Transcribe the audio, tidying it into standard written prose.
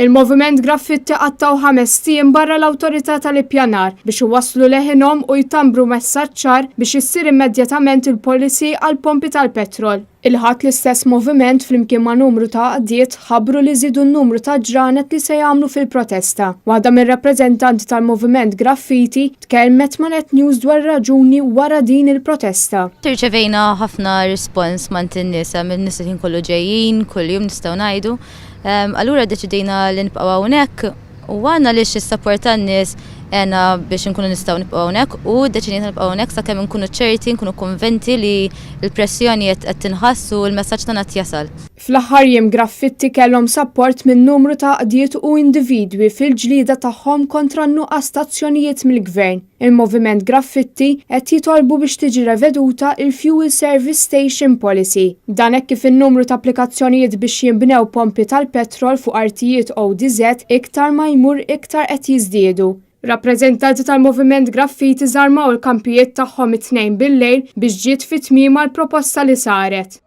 Il-Moviment Graffiti qattaw 5 tiem barra l-awtorità tal-ippjanar biex iwasslu leħinhom u jtambru messaġġ ċar biex issir immedjatament il-policy għal pompi tal-petrol. Il-ħadd l-istess moviment flimkien ma' numru ta' qdiet ħabbru li żidu n-numru ta' ġranet li se jagħmlu fil-protesta. Waħda mir-rappreżentanti tal-Moviment Graffiti tkellmet ma' Net News dwar raġuni wara din il-protesta. Tirċevejna ħafna rispons mant in-nies minn nies li kollu ġejjin, kuljum nistgħu ngħidu. Allura deċidejna li nibqgħu hawnhekk u għandna li x-support tan-nies għena biex nkunu nistgħu nibqgħu hawnhekk u deċidejna nibqgħu hawnhekk sakemm nkunu ċerti, nkunu konventi li l-pressjoni qed tinħass u l-messaġġ tagħna qed jasal. Fl-aħħar jiem Graffiti kellhom support minn numru ta' qdiet u individwi fil-ġlieda tagħhom kontra n-nuqqas stazzjonijiet mill-gvern. Il-Moviment Graffiti qed jitolbu biex tiġi reveduta il-Fuel Service Station Policy. Dan hekk kif in-numru ta' applikazzjonijiet biex jinbnew pompi tal-petrol fuq artijiet ODZ iktar ma jmur iktar qed jiżdiedu. Rappreżentanti tal-Moviment Graffiti żarmaw il-kampijiet tagħhom it-tnejn bil-lejl biex ġiet fit-tmiema l-proposta li saret.